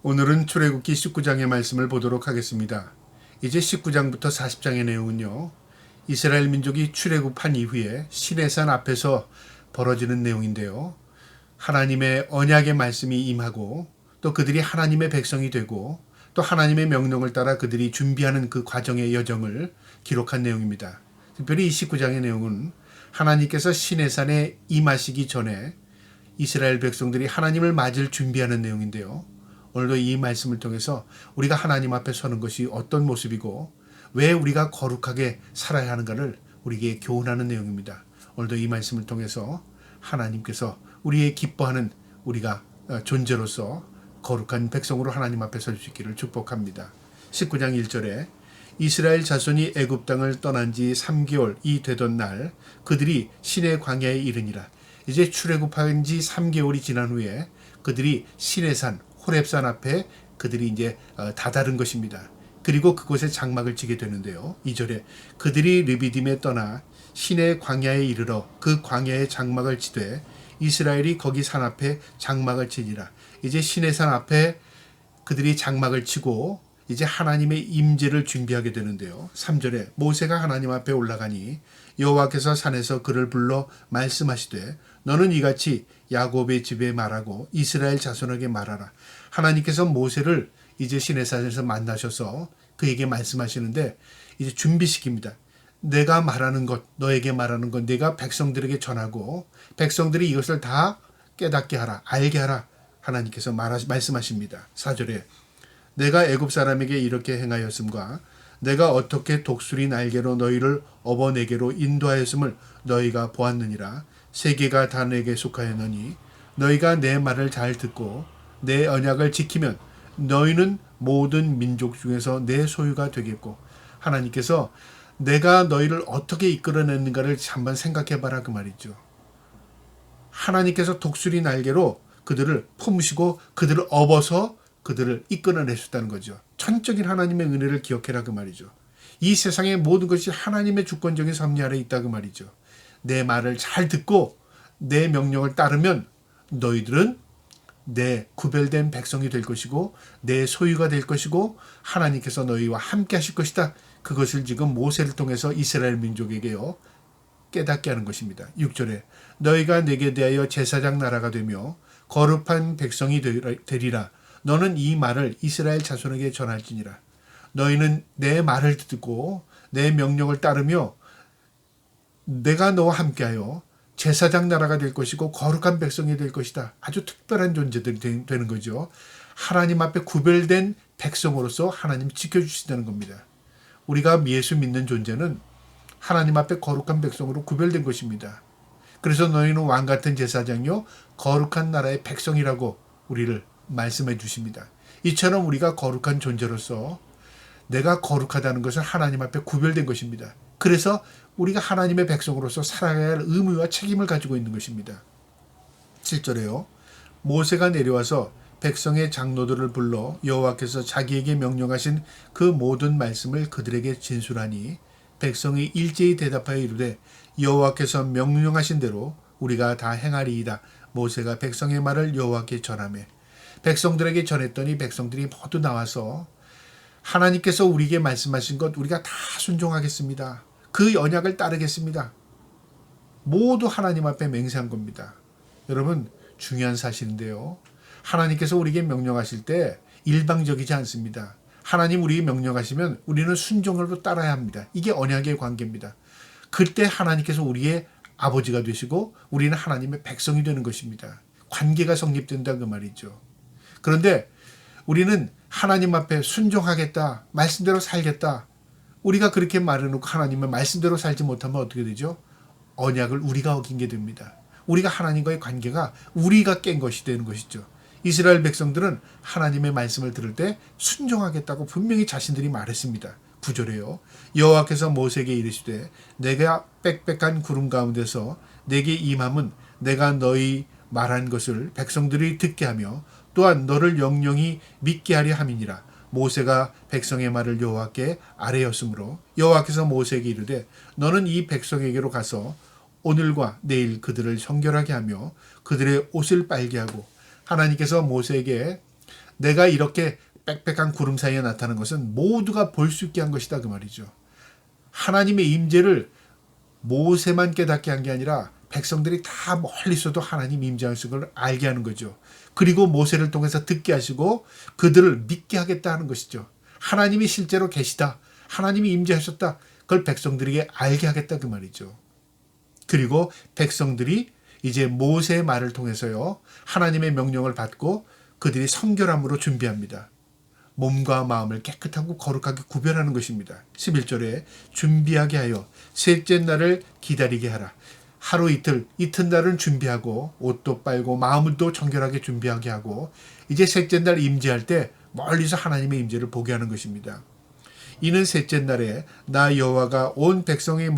오늘은 출애굽기 19장의 말씀을 보도록 하겠습니다. 이제 19장부터 40장의 내용은요, 이스라엘 민족이 출애굽한 이후에 시내산 앞에서 벌어지는 내용인데요. 하나님의 언약의 말씀이 임하고 또 그들이 하나님의 백성이 되고 또 하나님의 명령을 따라 그들이 준비하는 그 과정의 여정을 기록한 내용입니다. 특별히 이 19장의 내용은 하나님께서 시내산에 임하시기 전에 이스라엘 백성들이 하나님을 맞을 준비하는 내용인데요. 오늘도 이 말씀을 통해서 우리가 하나님 앞에 서는 것이 어떤 모습이고 왜 우리가 거룩하게 살아야 하는가를 우리에게 교훈하는 내용입니다. 오늘도 이 말씀을 통해서 하나님께서 우리의 기뻐하는 우리가 존재로서 거룩한 백성으로 하나님 앞에 설 수 있기를 축복합니다. 19장 1절에 이스라엘 자손이 애굽 땅을 떠난 지 3개월이 되던 날 그들이 시내 광야에 이르니라. 이제 출애굽한 지 3개월이 지난 후에 그들이 시내산 호렙산 앞에 그들이 이제 다다른 것입니다. 그리고 그곳에 장막을 치게 되는데요. 2절에 그들이 르비딤에 떠나 시내 광야에 이르러 그 광야에 장막을 치되 이스라엘이 거기 산 앞에 장막을 치니라. 이제 시내산 앞에 그들이 장막을 치고 이제 하나님의 임재를 준비하게 되는데요. 3절에 모세가 하나님 앞에 올라가니 여호와께서 산에서 그를 불러 말씀하시되 너는 이같이 야곱의 집에 말하고 이스라엘 자손에게 말하라. 하나님께서 모세를 이제 시내산에서 만나셔서 그에게 말씀하시는데 이제 준비시킵니다. 내가 말하는 것, 너에게 말하는 것, 내가 백성들에게 전하고 백성들이 이것을 다 깨닫게 하라, 알게 하라. 하나님께서 말씀하십니다. 4절에 내가 애굽 사람에게 이렇게 행하였음과 내가 어떻게 독수리 날개로 너희를 어버내게로 인도하였음을 너희가 보았느니라. 세계가 다 내게 속하였느니 너희가 내 말을 잘 듣고 내 언약을 지키면 너희는 모든 민족 중에서 내 소유가 되겠고 하나님께서 내가 너희를 어떻게 이끌어냈는가를 한번 생각해봐라 그 말이죠. 하나님께서 독수리 날개로 그들을 품으시고 그들을 업어서 그들을 이끌어내셨다는 거죠. 천적인 하나님의 은혜를 기억해라 그 말이죠. 이 세상의 모든 것이 하나님의 주권적인 섭리 아래 있다 그 말이죠. 내 말을 잘 듣고 내 명령을 따르면 너희들은 내 구별된 백성이 될 것이고 내 소유가 될 것이고 하나님께서 너희와 함께 하실 것이다. 그것을 지금 모세를 통해서 이스라엘 민족에게요 깨닫게 하는 것입니다. 6절에 너희가 내게 대하여 제사장 나라가 되며 거룩한 백성이 되리라. 너는 이 말을 이스라엘 자손에게 전할지니라. 너희는 내 말을 듣고 내 명령을 따르며 내가 너와 함께하여 제사장 나라가 될 것이고 거룩한 백성이 될 것이다. 아주 특별한 존재들이 되는 거죠. 하나님 앞에 구별된 백성으로서 하나님 지켜주신다는 겁니다. 우리가 예수 믿는 존재는 하나님 앞에 거룩한 백성으로 구별된 것입니다. 그래서 너희는 왕같은 제사장이요 거룩한 나라의 백성이라고 우리를 말씀해 주십니다. 이처럼 우리가 거룩한 존재로서 내가 거룩하다는 것은 하나님 앞에 구별된 것입니다. 그래서 우리가 하나님의 백성으로서 살아가야 할 의무와 책임을 가지고 있는 것입니다. 7절에요. 모세가 내려와서 백성의 장로들을 불러 여호와께서 자기에게 명령하신 그 모든 말씀을 그들에게 진술하니 백성이 일제히 대답하여 이르되 여호와께서 명령하신 대로 우리가 다 행하리이다. 모세가 백성의 말을 여호와께 전하매 백성들에게 전했더니 백성들이 모두 나와서 하나님께서 우리에게 말씀하신 것 우리가 다 순종하겠습니다. 그 언약을 따르겠습니다. 모두 하나님 앞에 맹세한 겁니다. 여러분 중요한 사실인데요. 하나님께서 우리에게 명령하실 때 일방적이지 않습니다. 하나님 우리에게 명령하시면 우리는 순종으로 따라야 합니다. 이게 언약의 관계입니다. 그때 하나님께서 우리의 아버지가 되시고 우리는 하나님의 백성이 되는 것입니다. 관계가 성립된다 그 말이죠. 그런데 우리는 하나님 앞에 순종하겠다, 말씀대로 살겠다. 우리가 그렇게 말해놓고 하나님의 말씀대로 살지 못하면 어떻게 되죠? 언약을 우리가 어긴 게 됩니다. 우리가 하나님과의 관계가 우리가 깬 것이 되는 것이죠. 이스라엘 백성들은 하나님의 말씀을 들을 때 순종하겠다고 분명히 자신들이 말했습니다. 9절에요. 여호와께서 모세에게 이르시되 내가 빽빽한 구름 가운데서 내게 임함은 내가 너희 말한 것을 백성들이 듣게 하며 또한 너를 영영히 믿게 하려 함이니라. 모세가 백성의 말을 여호와께 아뢰었으므로 여호와께서 모세에게 이르되 너는 이 백성에게로 가서 오늘과 내일 그들을 정결하게 하며 그들의 옷을 빨게 하고 하나님께서 모세에게 내가 이렇게 빽빽한 구름 사이에 나타난 것은 모두가 볼 수 있게 한 것이다 그 말이죠. 하나님의 임재를 모세만 깨닫게 한 게 아니라 백성들이 다 멀리 있어도 하나님 임재하신 걸 알게 하는 거죠. 그리고 모세를 통해서 듣게 하시고 그들을 믿게 하겠다 하는 것이죠. 하나님이 실제로 계시다. 하나님이 임재하셨다. 그걸 백성들에게 알게 하겠다 그 말이죠. 그리고 백성들이 이제 모세의 말을 통해서요. 하나님의 명령을 받고 그들이 성결함으로 준비합니다. 몸과 마음을 깨끗하고 거룩하게 구별하는 것입니다. 11절에 준비하게 하여 셋째 날을 기다리게 하라. 하루 이튿날은 준비하고 옷도 빨고 마음도 정결하게 준비하게 하고 이제 셋째 날 임재할 때 멀리서 하나님의 임재를 보게 하는 것입니다. 이는 셋째 날에 나 여호와가 온 백성의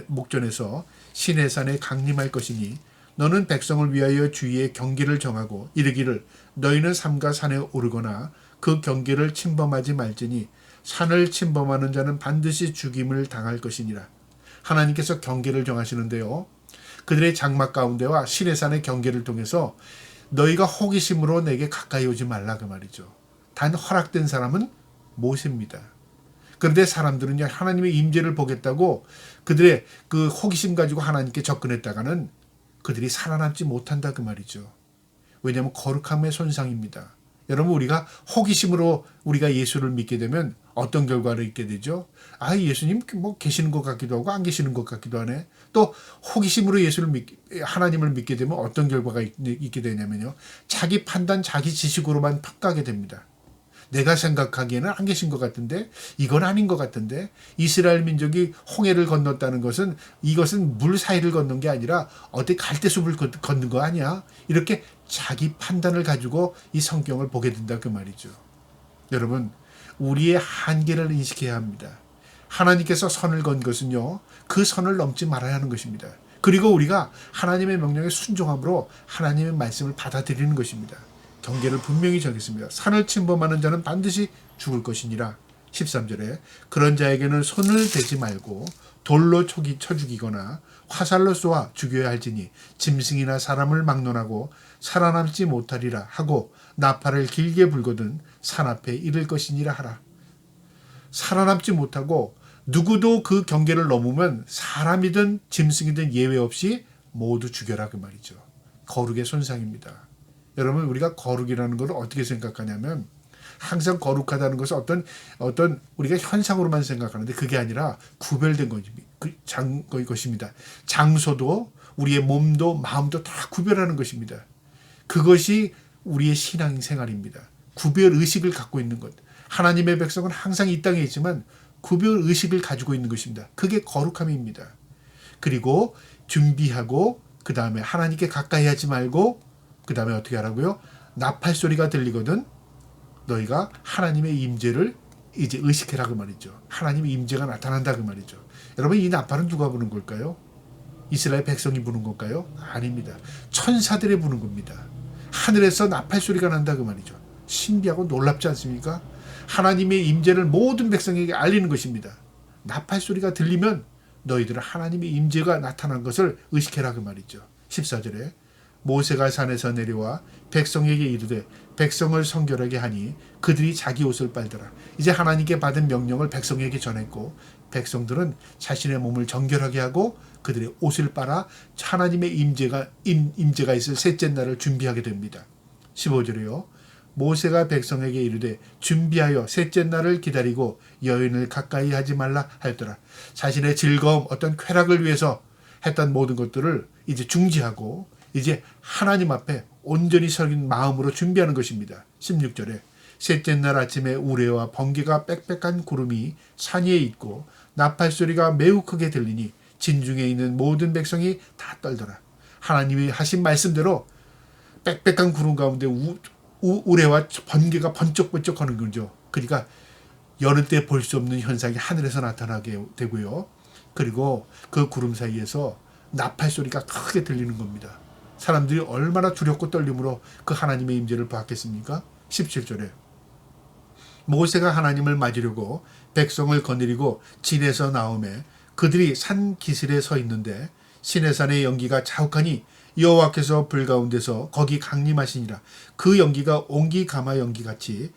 목전에서 시내산에 강림할 것이니 너는 백성을 위하여 주위에 경계를 정하고 이르기를 너희는 삼가 산에 오르거나 그 경계를 침범하지 말지니 산을 침범하는 자는 반드시 죽임을 당할 것이니라. 하나님께서 경계를 정하시는데요. 그들의 장막 가운데와 시내산의 경계를 통해서 너희가 호기심으로 내게 가까이 오지 말라 그 말이죠. 단 허락된 사람은 모세입니다. 그런데 사람들은 하나님의 임재를 보겠다고 그들의 그 호기심 가지고 하나님께 접근했다가는 그들이 살아남지 못한다 그 말이죠. 왜냐하면 거룩함의 손상입니다. 여러분 우리가 호기심으로 우리가 예수를 믿게 되면 어떤 결과를 있게 되죠? 예수님 뭐 계시는 것 같기도 하고 안 계시는 것 같기도 하네. 또 호기심으로 하나님을 믿게 되면 어떤 결과가 있게 되냐면요. 자기 판단, 자기 지식으로만 평가하게 됩니다. 내가 생각하기에는 안 계신 것 같은데 이건 아닌 것 같은데 이스라엘 민족이 홍해를 건넜다는 것은 이것은 물 사이를 건넌 게 아니라 어디 갈대숲을 건넌 거 아니야. 이렇게 자기 판단을 가지고 이 성경을 보게 된다 그 말이죠. 여러분 우리의 한계를 인식해야 합니다. 하나님께서 선을 건 것은요. 그 선을 넘지 말아야 하는 것입니다. 그리고 우리가 하나님의 명령에 순종함으로 하나님의 말씀을 받아들이는 것입니다. 경계를 분명히 정했습니다. 산을 침범하는 자는 반드시 죽을 것이니라. 13절에 그런 자에게는 손을 대지 말고 돌로 쳐 죽이거나 화살로 쏘아 죽여야 할지니 짐승이나 사람을 막론하고 살아남지 못하리라 하고 나팔을 길게 불거든 산 앞에 이를 것이니라 하라. 살아남지 못하고 누구도 그 경계를 넘으면 사람이든 짐승이든 예외 없이 모두 죽여라 그 말이죠. 거룩의 손상입니다. 여러분 우리가 거룩이라는 걸 어떻게 생각하냐면 항상 거룩하다는 것은 어떤 우리가 현상으로만 생각하는데 그게 아니라 구별된 것입니다. 장소도 우리의 몸도 마음도 다 구별하는 것입니다. 그것이 우리의 신앙생활입니다. 구별 의식을 갖고 있는 것. 하나님의 백성은 항상 이 땅에 있지만 구별 의식을 가지고 있는 것입니다. 그게 거룩함입니다. 그리고 준비하고 그 다음에 하나님께 가까이 하지 말고 그 다음에 어떻게 하라고요? 나팔 소리가 들리거든 너희가 하나님의 임재를 이제 의식해라 그 말이죠. 하나님의 임재가 나타난다 그 말이죠. 여러분 이 나팔은 누가 부는 걸까요? 이스라엘 백성이 부는 걸까요? 아닙니다. 천사들이 부는 겁니다. 하늘에서 나팔 소리가 난다 그 말이죠. 신비하고 놀랍지 않습니까? 하나님의 임재를 모든 백성에게 알리는 것입니다. 나팔 소리가 들리면 너희들은 하나님의 임재가 나타난 것을 의식해라 그 말이죠. 14절에 모세가 산에서 내려와 백성에게 이르되 백성을 성결하게 하니 그들이 자기 옷을 빨더라. 이제 하나님께 받은 명령을 백성에게 전했고 백성들은 자신의 몸을 정결하게 하고 그들의 옷을 빨아 하나님의 임재가 있을 셋째 날을 준비하게 됩니다. 15절에요. 모세가 백성에게 이르되 준비하여 셋째 날을 기다리고 여인을 가까이 하지 말라 하였더라. 자신의 즐거움 어떤 쾌락을 위해서 했던 모든 것들을 이제 중지하고 이제 하나님 앞에 온전히 서린 마음으로 준비하는 것입니다. 16절에 셋째 날 아침에 우레와 번개가 빽빽한 구름이 산 위에 있고 나팔 소리가 매우 크게 들리니 진중에 있는 모든 백성이 다 떨더라. 하나님이 하신 말씀대로 빽빽한 구름 가운데 우레와 번개가 번쩍번쩍 하는 거죠. 그러니까 여느 때 볼 수 없는 현상이 하늘에서 나타나게 되고요. 그리고 그 구름 사이에서 나팔 소리가 크게 들리는 겁니다. 사람들이 얼마나 두렵고 떨림으로 그 하나님의 임재를 받겠습니까? 17절에 모세가 하나님을 맞으려고 백성을 거느리고 진에서 나오매 그들이 산 기슭에 서 있는데 시내산의 연기가 자욱하니 여호와께서 불 가운데서 거기 강림하시니라. 그 연기가 옹기가마 연기같이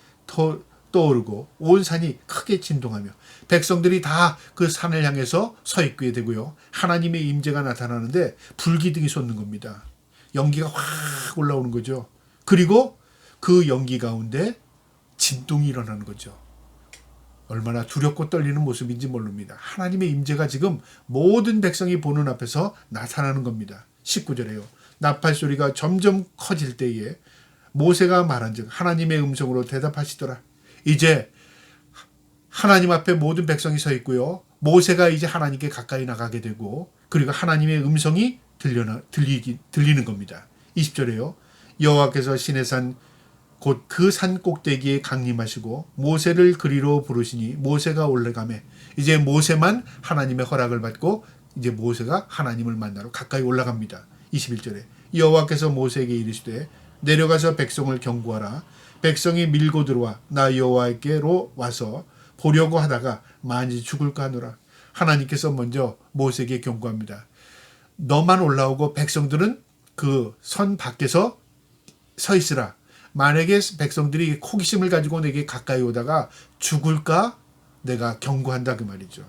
떠오르고 온 산이 크게 진동하며 백성들이 다 그 산을 향해서 서 있게 되고요. 하나님의 임재가 나타나는데 불기둥이 솟는 겁니다. 연기가 확 올라오는 거죠. 그리고 그 연기 가운데 진동이 일어나는 거죠. 얼마나 두렵고 떨리는 모습인지 모릅니다. 하나님의 임재가 지금 모든 백성이 보는 앞에서 나타나는 겁니다. 19절에요. 나팔 소리가 점점 커질 때에 모세가 말한즉 하나님의 음성으로 대답하시더라. 이제 하나님 앞에 모든 백성이 서 있고요. 모세가 이제 하나님께 가까이 나가게 되고 그리고 하나님의 음성이 들리는 겁니다. 20절에요. 여호와께서 시내산 곧 그 산 꼭대기에 강림하시고 모세를 그리로 부르시니 모세가 올라가매 이제 모세만 하나님의 허락을 받고 이제 모세가 하나님을 만나러 가까이 올라갑니다. 21절에 여호와께서 모세에게 이르시되 내려가서 백성을 경고하라. 백성이 밀고 들어와 나 여호와께로 와서 보려고 하다가 만일 죽을까 하노라. 하나님께서 먼저 모세에게 경고합니다. 너만 올라오고 백성들은 그 선 밖에서 서 있으라. 만약에 백성들이 호기심을 가지고 내게 가까이 오다가 죽을까 내가 경고한다 그 말이죠.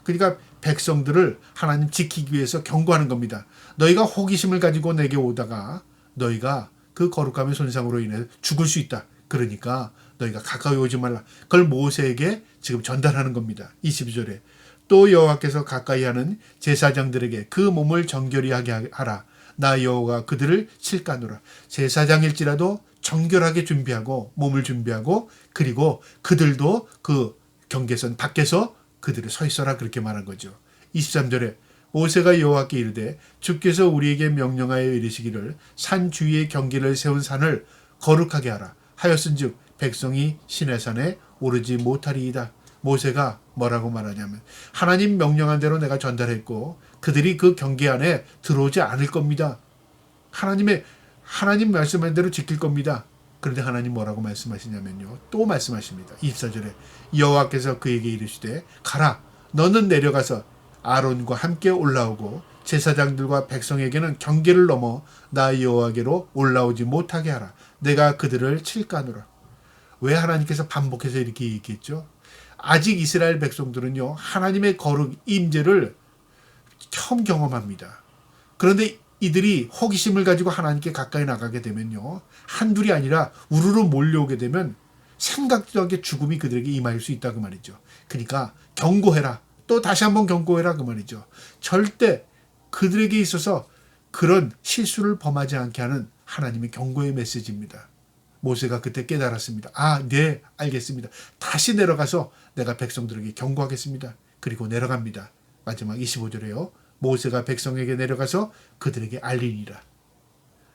그러니까 백성들을 하나님 지키기 위해서 경고하는 겁니다. 너희가 호기심을 가지고 내게 오다가 너희가 그 거룩함의 손상으로 인해 죽을 수 있다. 그러니까 너희가 가까이 오지 말라. 그걸 모세에게 지금 전달하는 겁니다. 22절에 또 여호와께서 가까이 하는 제사장들에게 그 몸을 정결히 하게 하라. 나 여호와가 그들을 칠까노라. 제사장일지라도 정결하게 준비하고 몸을 준비하고 그리고 그들도 그 경계선 밖에서 그들을 서 있어라 그렇게 말한 거죠. 23절에 모세가 여호와께 이르되 주께서 우리에게 명령하여 이르시기를 산 주위에 경계를 세운 산을 거룩하게 하라 하였은즉 백성이 시내산에 오르지 못하리이다. 모세가 뭐라고 말하냐면 하나님 명령한 대로 내가 전달했고 그들이 그 경계 안에 들어오지 않을 겁니다. 하나님 말씀한 대로 지킬 겁니다. 그런데 하나님 뭐라고 말씀하시냐면요. 또 말씀하십니다. 24절에 여호와께서 그에게 이르시되 가라 너는 내려가서 아론과 함께 올라오고 제사장들과 백성에게는 경계를 넘어 나 여호와께로 올라오지 못하게 하라. 내가 그들을 칠까노라. 왜 하나님께서 반복해서 이렇게 얘기했죠? 아직 이스라엘 백성들은요. 하나님의 거룩 임재를 처음 경험합니다. 그런데 이들이 호기심을 가지고 하나님께 가까이 나가게 되면요. 한둘이 아니라 우르르 몰려오게 되면 생각지도 않게 죽음이 그들에게 임할 수 있다 그 말이죠. 그러니까 경고해라. 또 다시 한번 경고해라 그 말이죠. 절대 그들에게 있어서 그런 실수를 범하지 않게 하는 하나님의 경고의 메시지입니다. 모세가 그때 깨달았습니다. 네, 알겠습니다. 다시 내려가서 내가 백성들에게 경고하겠습니다. 그리고 내려갑니다. 마지막 25절에요. 모세가 백성에게 내려가서 그들에게 알리니라.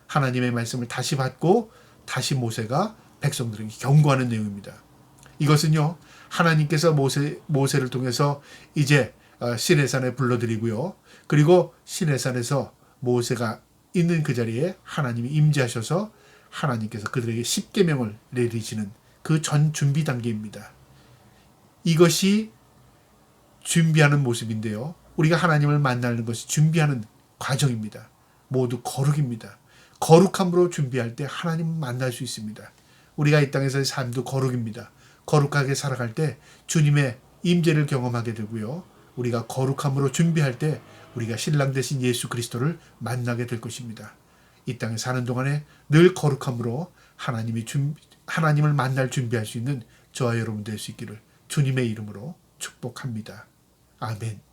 하나님의 말씀을 다시 받고 다시 모세가 백성들에게 경고하는 내용입니다. 이것은요. 하나님께서 모세를 통해서 이제 시내산에 불러들이고요. 그리고 시내산에서 모세가 있는 그 자리에 하나님이 임재하셔서 하나님께서 그들에게 십계명을 내리시는 그 전 준비 단계입니다. 이것이 준비하는 모습인데요. 우리가 하나님을 만나는 것이 준비하는 과정입니다. 모두 거룩입니다. 거룩함으로 준비할 때 하나님을 만날 수 있습니다. 우리가 이 땅에서의 삶도 거룩입니다. 거룩하게 살아갈 때 주님의 임재를 경험하게 되고요. 우리가 거룩함으로 준비할 때 우리가 신랑 되신 예수 그리스도를 만나게 될 것입니다. 이 땅에 사는 동안에 늘 거룩함으로 하나님을 만날 준비할 수 있는 저와 여러분 될 수 있기를 주님의 이름으로 축복합니다. 아멘.